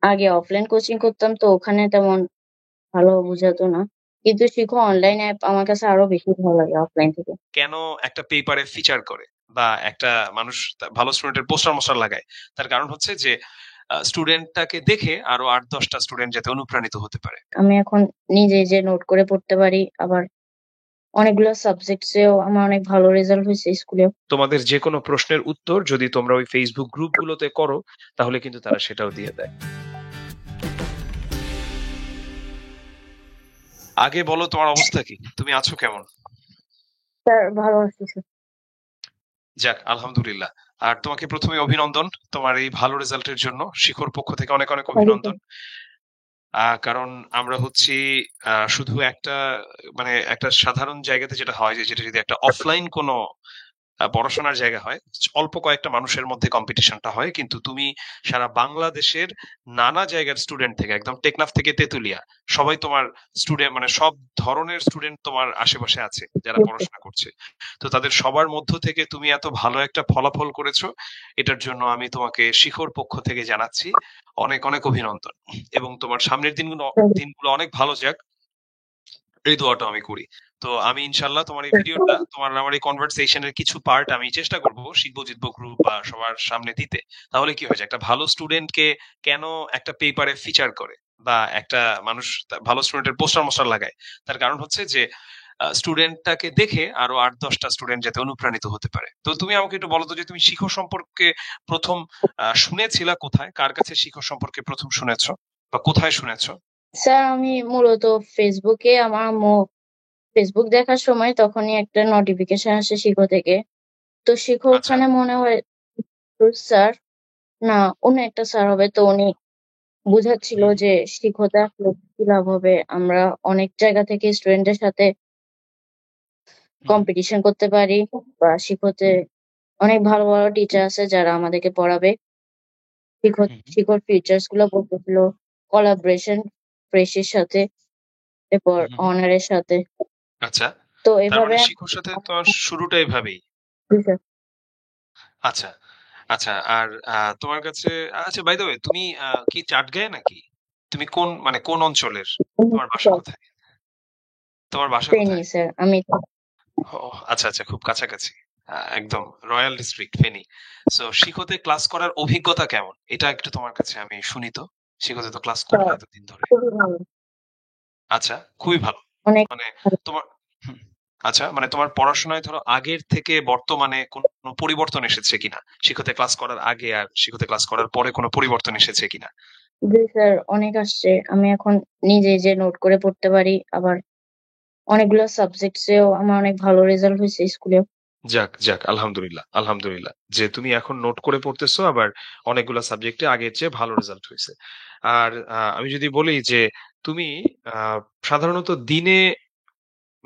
আগে offline coaching করতাম তো ওখানে তেমন ভালো বুঝাতো না। কিন্তু শিখো অনলাইন অ্যাপ আমার কাছে আরো বেশি ভালো লাগে অফলাইন থেকে। কেন একটা পেপারে ফিচার করে বা একটা মানুষ ভালো স্টুডেন্টের পোস্টার মোস্টার লাগায়? তার কারণ হচ্ছে যে স্টুডেন্টটাকে দেখে আরো ৮-১০টা স্টুডেন্ট যাতে অনুপ্রাণিত হতে পারে। আমি এখন নিজে যে নোট করে পড়তে পারি, আবার অনেকগুলো সাবজেক্টস এও আমার অনেক ভালো রেজাল্ট হয়েছে স্কুলেও। তোমাদের যে কোনো প্রশ্নের উত্তর যদি তোমরা ওই ফেসবুক গ্রুপগুলোতে করো, তাহলে কিন্তু তারা সেটাও দিয়ে দেয়। আগে বলো তোমার অবস্থা কি? তুমি আছো কেমন? স্যার ভালো আছি স্যার। যাক, আলহামদুলিল্লাহ। আর তোমাকে ১ম এ অভিনন্দন তোমার এই ভালো রেজাল্টের জন্য। শিখর পক্ষ থেকে অনেক, অনেক থ্যাংক ইউ স্যার। অভিনন্দন। কারণ আমরা হচ্ছি শুধু একটা মানে একটা সাধারণ জায়গাতে যেটা হয় যে যেটা যদি একটা অফলাইন কোনো পড়াশোনার জায়গা হয়, অল্প কয়েকটা মানুষের মধ্যে কম্পিটিশনটা হয়, কিন্তু তুমি সারা বাংলাদেশের নানা জায়গার স্টুডেন্ট থেকে একদম টেকনাফ থেকে তেতুলিয়া সবাই তোমার স্টুডেন্ট, মানে সব ধরনের স্টুডেন্ট তোমার আশেপাশে আছে যারা পড়াশোনা করছে। তো তাদের সবার মধ্য থেকে তুমি এত ভালো একটা ফলাফল করেছো, এটার জন্য আমি তোমাকে শিখর পক্ষ থেকে জানাচ্ছি অনেক অনেক অভিনন্দন। এবং তোমার সামনের দিনগুলো দিনগুলো অনেক ভালো যাক, এই দোয়াটা আমি করি। তো আমি ইনশাল্লাহ তোমার এই ভিডিওটা, তোমার আমার এই কনভারসেশনের কিছু পার্ট আমি চেষ্টা করব শিখবো জিতবো গ্রুপ বা সবার সামনে দিতে। তাহলে কি হয় যে একটা ভালো স্টুডেন্টকে কেন একটা পেপারে ফিচার করে বা একটা মানুষ ভালো স্টুডেন্টের পোস্টার মোস্টার লাগায়? তার কারণ হচ্ছে যে স্টুডেন্টটাকে দেখে আরো ৮-১০টা স্টুডেন্ট যাতে অনুপ্রাণিত হতে পারে। তো তুমি আমাকে একটু বলো তো যে তুমি শিখো সম্পর্কে প্রথম শুনেছিলা কোথায়? কার কাছে শিখো সম্পর্কে প্রথম শুনেছো বা কোথায় শুনেছো? স্যার আমি মূলত ফেসবুকে আমার ফেসবুক দেখার সময় তখনই একটা নোটিফিকেশন আসে শিখো থেকে। তো শিখো আচ্ছা। ওখানে মনে হয় স্যার, না অন্য একটা স্যার হবে, তো উনি বুঝাচ্ছিল হুম, যে শিখোতে আসলে কি লাভ হবে। আমরা অনেক জায়গা থেকে স্টুডেন্টের সাথে হুম, কম্পিটিশন করতে পারি, বা শিখোতে অনেক ভালো ভালো টিচার আছে যারা আমাদেরকে পড়াবে। হুম, শিখোর ফিচার্স গুলো বলতেছিল কোলাবোরেশন ফ্রেশের সাথে, এরপর হুম, হুম। অনারের সাথে। আচ্ছা। তো তার এভাবে মানে শিখুর সাথে তোমার শুরুটা এভাবেই। আচ্ছা, আচ্ছা। আর তোমার কাছে আচ্ছা, বাই দ্য ওয়ে তুমি কি চাটগাঁয়ে নাকি? তুমি কোন মানে কোন অঞ্চলের? তোমার বাসা কোথায়? তোমার বাসা ফেনী কোথায়? স্যার, আমি ও আচ্ছা, আচ্ছা, খুব কাছাকাছি। একদম রয়্যাল ডিস্ট্রিক্ট ফেনী। সো শিখতে ক্লাস করার অভিজ্ঞতা কেমন? এটা একটু তোমার কাছে আমি শুনি তো। শিখতে তো ক্লাস করলে এতদিন ধরে। খুবই ভালো। আচ্ছা, খুবই ভালো। অনেক মানে ভালো। তোমার হুম, আচ্ছা, মানে তোমার পড়াশোনায় ধরো আগের থেকে বর্তমানে কোনো পরিবর্তন এসেছে কিনা? শিক্ষতে ক্লাস করার আগে আর শিক্ষতে ক্লাস করার পরে কোনো পরিবর্তন এসেছে কিনা? জি স্যার, অনেক আসছে। আমি এখন নিজে যে নোট করে পড়তে পারি, আবার অনেকগুলো সাবজেক্টস এও আমার অনেক ভালো রেজাল্ট হয়েছে স্কুলেও। যাক, যাক, আলহামদুলিল্লাহ, আলহামদুলিল্লাহ। যে তুমি এখন নোট করে পড়তেছো, আবার অনেকগুলা সাবজেক্টে আগের চেয়ে ভালো রেজাল্ট হয়েছে। আর আমি যদি বলি যে তুমি আহ সাধারণত দিনে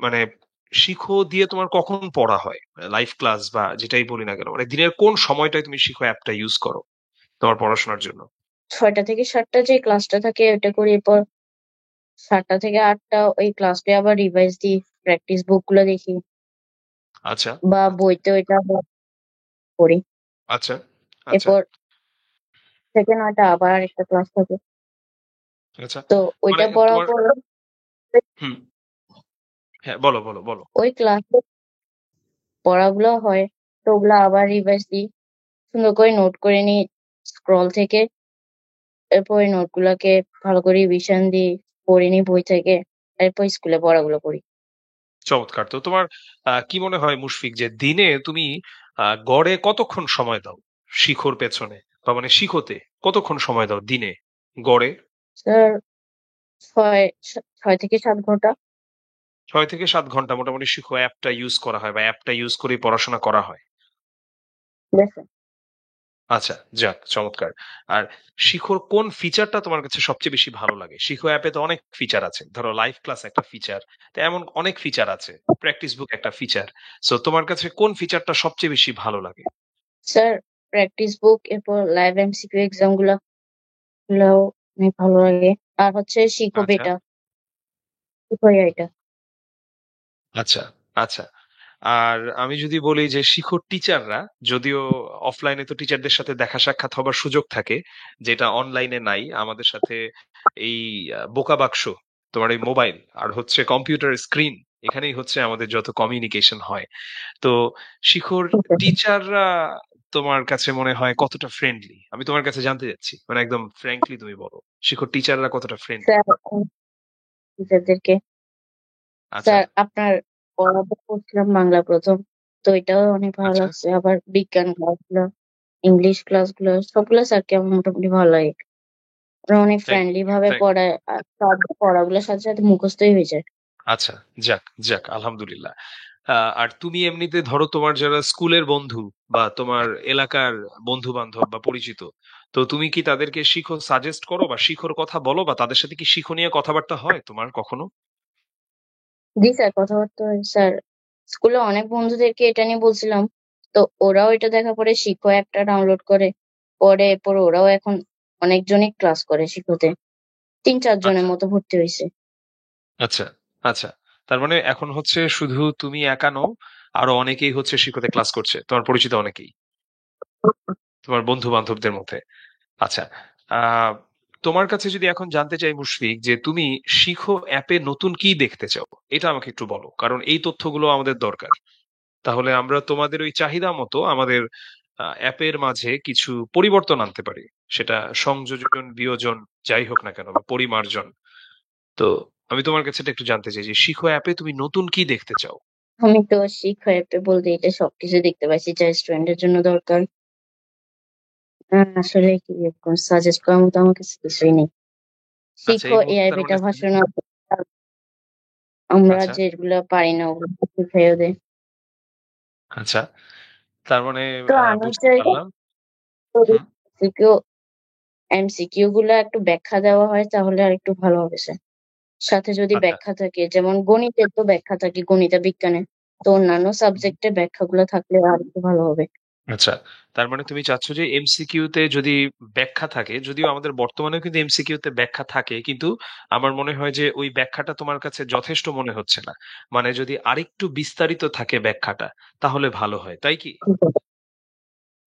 মানে শিখো দিয়ে তোমার কখন পড়া হয়? লাইভ ক্লাস বা যেটাই বলি না কেন, মানে দিনের কোন সময়টায় তুমি শিখো অ্যাপটা ইউজ করো তোমার পড়াশোনার জন্য? ৬টা থেকে ৭টা যে ক্লাসটা থাকে ওটা করি, এরপর ৭টা থেকে ৮টা ওই ক্লাসটা আবার রিভাইজ দিই, প্র্যাকটিস বুক গুলো দেখি, আচ্ছা, বা বইতে ওইটা আবার পড়ি। আচ্ছা, আচ্ছা। এরপর থেকে ৯টা আবার আরেকটা ক্লাস থাকে। আচ্ছা। তো মানে ওইটা পড়ার তোমার পর হুম, হ্যাঁ, বলো, বলো, বলো। ওই ক্লাসে পড়াগুলো হয়, তো ওগুলা আবার রিভাইজ দিই, সুন্দর করে নোট করে নিই স্ক্রল থেকে। এরপর ওই নোটগুলাকে ভালো করে রিভিশন দিই, পড়ে নিই বই থেকে। এরপর স্কুলে পড়াগুলো করি। চমৎকার। তো তোমার কি মনে হয় মুশফিক যে দিনে তুমি গড়ে কতক্ষণ সময় দাও শিখোর পেছনে? বা মানে শিখোতে কতক্ষণ সময় দাও দিনে গড়ে? স্যার ৬ থেকে ৭ ঘন্টা। ৬ থেকে ৭ ঘন্টা মোটামুটি শিখো অ্যাপটা ইউজ করা হয় বা অ্যাপটা ইউজ করে পড়াশোনা করা হয়। দেখেন আচ্ছা, যাক, চমৎকার। আর শিখোর কোন ফিচারটা তোমার কাছে সবচেয়ে বেশি ভালো লাগে? শিখো অ্যাপে তো অনেক ফিচার আছে। ধরো লাইভ ক্লাস একটা ফিচার। তো এমন অনেক ফিচার আছে। প্র্যাকটিস বুক একটা ফিচার। সো তোমার কাছে কোন ফিচারটা সবচেয়ে বেশি ভালো লাগে? স্যার, প্র্যাকটিস বুক, এরপর লাইভ এমসিকিউ এক্সাম গুলাও অনেক ভালো লাগে। আর হচ্ছে শিখো আচ্ছা, বেটা, শিখো এটা। আচ্ছা, আচ্ছা। আর আমি যদি বলি যে শিখো টিচাররা, যদিও অফলাইনে তো টিচারদের সাথে দেখা সাক্ষাৎ হবার সুযোগ থাকে, যেটা অনলাইনে নাই আমাদের সাথে। এই বোকা বাক্স, তোমার এই মোবাইল আর হচ্ছে কম্পিউটার স্ক্রিন, এখানেই হচ্ছে আমাদের যত কমিউনিকেশন হয়। তো শিখোর টিচাররা তোমার কাছে মনে হয় কতটা ফ্রেন্ডলি? আমি তোমার কাছে জানতে চাচ্ছি, মানে একদম ফ্র্যাঙ্কলি তুমি বলো, শিখোর টিচাররা কতটা ফ্রেন্ডলি? স্যার টিচারদেরকে, আচ্ছা। স্যার আপনার পড়াটা করছিলাম বাংলা প্রথম, তো এটাও অনেক ভালো আচ্ছা। লাগছে। আবার বিজ্ঞান ক্লাসগুলো, ইংলিশ ক্লাসগুলো সবগুলো স্যারকে আমার মোটামুটি ভালো লাগে। ওরা অনেক থ্যাংক ফ্রেন্ডলি ভাবে থ্যাংক পড়ায়, আর সব পড়াগুলোর সাথে সাথে মুখস্থই হয়ে যায়। আচ্ছা, যাক যাক, আলহামদুলিল্লাহ। আর তুমি এমনিতে ধরো তোমার যারা স্কুলের বন্ধু বা তোমার এলাকার বন্ধু বান্ধব বা পরিচিত, তো তুমি কি তাদেরকে শিখো সাজেস্ট করো বা শিখোর কথা বলো, বা তাদের সাথে কি শিখো নিয়ে কথাবার্তা হয় তোমার কখনো? জি স্যার, কথাবার্তা হয় স্যার। স্কুলে অনেক বন্ধুদেরকে এটা নিয়ে বলছিলাম, তো ওরাও এটা দেখা পরে শিখো অ্যাপটা ডাউনলোড করে পরে পরে ওরাও এখন অনেকজনই ক্লাস করে শিখোতে। ৩-৪ জনের আচ্ছা। মতো ভর্তি হয়েছে। আচ্ছা। আচ্ছা। তার মানে এখন হচ্ছে শুধু তুমি একা নও, আরো অনেকেই হচ্ছে শিখোতে ক্লাস করছে, তোমার পরিচিত অনেকেই, তোমার বন্ধু বান্ধবদের মধ্যে। আচ্ছা। আহ তোমার কাছে যদি এখন জানতে চাই মুশফিক, যে তুমি শিখো অ্যাপে নতুন কি দেখতে চাও, এটা আমাকে একটু বলো, কারণ এই তথ্যগুলো আমাদের দরকার। তাহলে আমরা তোমাদের ওই চাহিদা মতো আমাদের অ্যাপের মাঝে কিছু পরিবর্তন আনতে পারি। সেটা সংযোজন, বিয়োজন, যাই হোক না কেন, বা পরিমার্জন। তো আমি তোমার কাছে এটা একটু জানতে চাই যে শিখো অ্যাপে তুমি নতুন কি দেখতে চাও? আমি তো শিখো অ্যাপে বলতে এটা সবকিছু দেখতে পাচ্ছি যা স্টুডেন্টের জন্য দরকার। আসলে কি সাজেস্ট করার মতো আমার কাছে কিছুই নেই। আচ্ছা, শিখো এই মুহূর্তে এআই তার বেটা মানে ভার্সন, আমরা আচ্ছা। যেগুলা পারি না ওগুলো শিখাইও দেয়। আচ্ছা, তার মানে তো আমি বুঝতে চাই পারলাম। হুম। এমসিকিউ এমসিকিউ গুলা একটু ব্যাখ্যা দেওয়া হয় তাহলে আর একটু ভালো হবে স্যার। সাথে যদি আচ্ছা। ব্যাখ্যা থাকে, যেমন গণিতের তো ব্যাখ্যা থাকে, গণিত আর বিজ্ঞানে, তো অন্যান্য সাবজেক্টে ব্যাখ্যাগুলো থাকলে আর একটু ভালো হবে। আচ্ছা, তার মানে তুমি চাচ্ছ যে এমসিকিউ তে যদি ব্যাখ্যা থাকে, যদিও আমাদের বর্তমানেও কিন্তু এমসিকিউ তে ব্যাখ্যা থাকে, কিন্তু আমার মনে হয় যে ওই ব্যাখ্যাটা তোমার কাছে যথেষ্ট মনে হচ্ছে না। মানে যদি আরেকটু বিস্তারিত থাকে ব্যাখ্যাটা, তাহলে ভালো হয়, তাই কি? ঠিক আছে।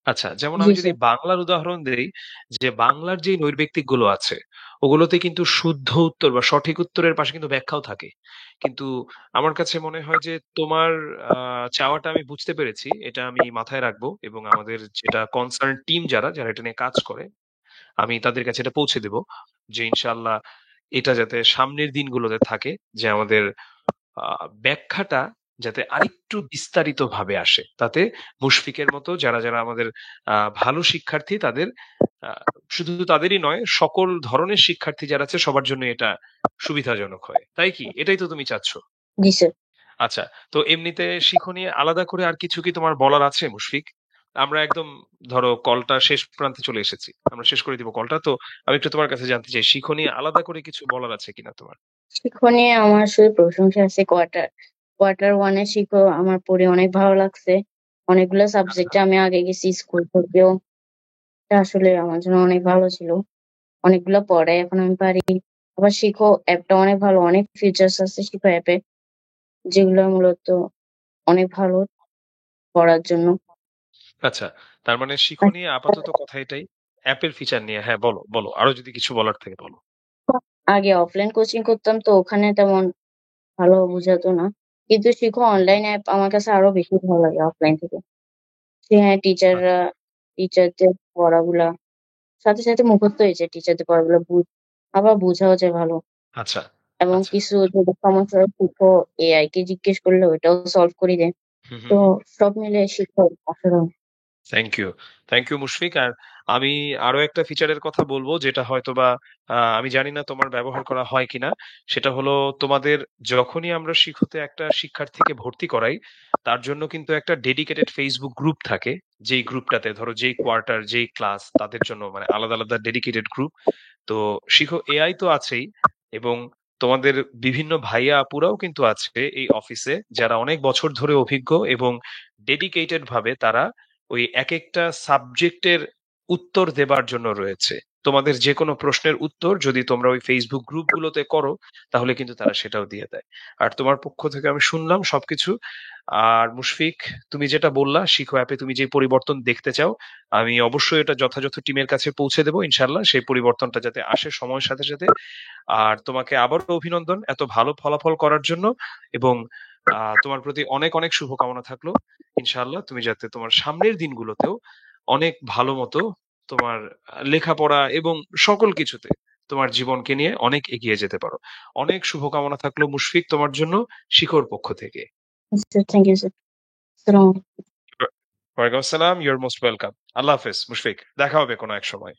আচ্ছা, যেমন জি আমি যদি স্যার। বাংলার উদাহরণ দেই, যে বাংলার যে নৈর্ব্যক্তিক গুলো আছে, ওগুলোতে কিন্তু শুদ্ধ উত্তর বা সঠিক উত্তরের পাশে কিন্তু ব্যাখ্যাও থাকে। কিন্তু আমার কাছে মনে হয় যে তোমার চাওয়াটা আমি বুঝতে পেরেছি, এটা আমি মাথায় রাখবো, এবং আমাদের যেটা কনসার্ন টিম, যারা যারা এটা নিয়ে কাজ করে, আমি তাদের কাছে এটা পৌঁছে দেব, যে ইনশাল্লাহ এটা যাতে সামনের দিনগুলোতে থাকে, যে আমাদের ব্যাখ্যাটা যাতে আরেকটু বিস্তারিত ভাবে আসে, তাতে মুশফিকের মতো যারা যারা আমাদের ভালো শিক্ষার্থী, তাদের আহ, শুধু তাদেরই নয়, সকল ধরনের শিক্ষার্থী যারা আছে সবার জন্য এটা সুবিধাজনক হয়, তাই কি? এটাই তো তুমি চাচ্ছ? জি স্যার। আচ্ছা। তো এমনিতে শিখো নিয়ে আলাদা করে আর কিছু কি তোমার বলার আছে মুশফিক? আমরা একদম, ধরো কলটা শেষ প্রান্তে চলে এসেছি, আমরা শেষ করে দিব কলটা। তো আমি একটু তোমার কাছে জানতে চাই, শিখো নিয়ে আলাদা করে কিছু বলার আছে কিনা তোমার? শিখো নিয়ে আমার শুধু প্রশংসা আছে। কোয়ার্টার ওয়ানে শিখো আমার পড়ে অনেক ভালো লাগছে। অনেকগুলো আচ্ছা। সাবজেক্টে আমি আগে গেছি স্কুল থেকেও। এটা আসলে আমার জন্য অনেক ভালো ছিল। অনেকগুলো পড়াই এখন আমি পারি। আবার শিখো অ্যাপটা অনেক ভালো, অনেক ফিচার্স আছে শিখো অ্যাপে, যেগুলো মূলত অনেক ভালো পড়ার জন্য। আচ্ছা, তার মানে শিখো নিয়ে আপাতত কথা এটাই। অ্যাপের ফিচার নিয়ে, হ্যাঁ বলো বলো, আরো যদি কিছু বলার থাকে বলো। আগে অফলাইন কোচিং করতাম তো ওখানে তেমন ভালো বুঝাতো না, কিন্তু শিখো অনলাইন অ্যাপ আমার কাছে আরো বেশি ভালো লাগে অফলাইন থেকে। হ্যাঁ, আচ্ছা। টিচারদের পড়াগুলা সাথে সাথে মুখস্থ হয়েছে, টিচারদের পড়াগুলো আবার বোঝাও যায় ভালো। আচ্ছা। এবং আচ্ছা। কিছু যদি সমস্যা হয় শিখো এআই কে জিজ্ঞেস করলে ওইটাও সলভ করে দেয়। হুম হুম তো হুম। সব মিলে শিখো অসাধারণ। Thank you. Thank you Mushfiq. আর আমি আরো একটা ফিচারের কথা বলবো, যেটা হয়তোবা আমি জানি না তোমার ব্যবহার করা হয় কিনা। সেটা হলো, তোমাদের যখনই আমরা শিখতে একটা শিক্ষার্থীকে ভর্তি করাই, তার জন্য কিন্তু একটা ডেডিকেটেড ফেসবুক গ্রুপ থাকে। যেই গ্রুপটাতে ধরো যেই কোয়ার্টার যেই ক্লাস, তাদের জন্য মানে আলাদা আলাদা ডেডিকেটেড গ্রুপ। তো শিখো এআই তো আছেই, এবং তোমাদের বিভিন্ন ভাইয়া আপুরাও কিন্তু আছে এই অফিসে, যারা অনেক বছর ধরে অভিজ্ঞ, এবং ডেডিকেটেড ভাবে তারা ওই এক একটা সাবজেক্টের উত্তর দেবার জন্য রয়েছে। তোমাদের যে কোনো প্রশ্নের উত্তর যদি তোমরা ওই ফেসবুক গ্রুপগুলোতে করো তাহলে কিন্তু তারা সেটাও দিয়ে দেয়। আর তোমার পক্ষ থেকে আমি শুনলাম সবকিছু। আর মুশফিক, তুমি যেটা বললা শিখো অ্যাপে তুমি যে পরিবর্তন দেখতে চাও, আমি অবশ্যই এটা যথাযথ টিমের কাছে পৌঁছে দেবো ইনশাল্লাহ, সেই পরিবর্তনটা যাতে আসে সময়ের সাথে সাথে। আর তোমাকে আবারও অভিনন্দন এত ভালো ফলাফল করার জন্য, এবং তোমার প্রতি অনেক অনেক শুভকামনা থাকলো। ইনশাআল্লাহ তুমি যাতে তোমার সামনের দিনগুলোতেও অনেক ভালো মতো তোমার লেখাপড়া এবং সকল কিছুতে তোমার জীবনকে নিয়ে অনেক এগিয়ে যেতে পারো। অনেক শুভকামনা থাকলো মুশফিক তোমার জন্য, শিখোর পক্ষ থেকে। Thank you sir. আসসালামু আলাইকুম। ওয়ালাইকুম আসসালাম, ইউর মোস্ট ওয়েলকাম। আল্লাহ হাফেজ মুশফিক, দেখা হবে কোনো এক সময়।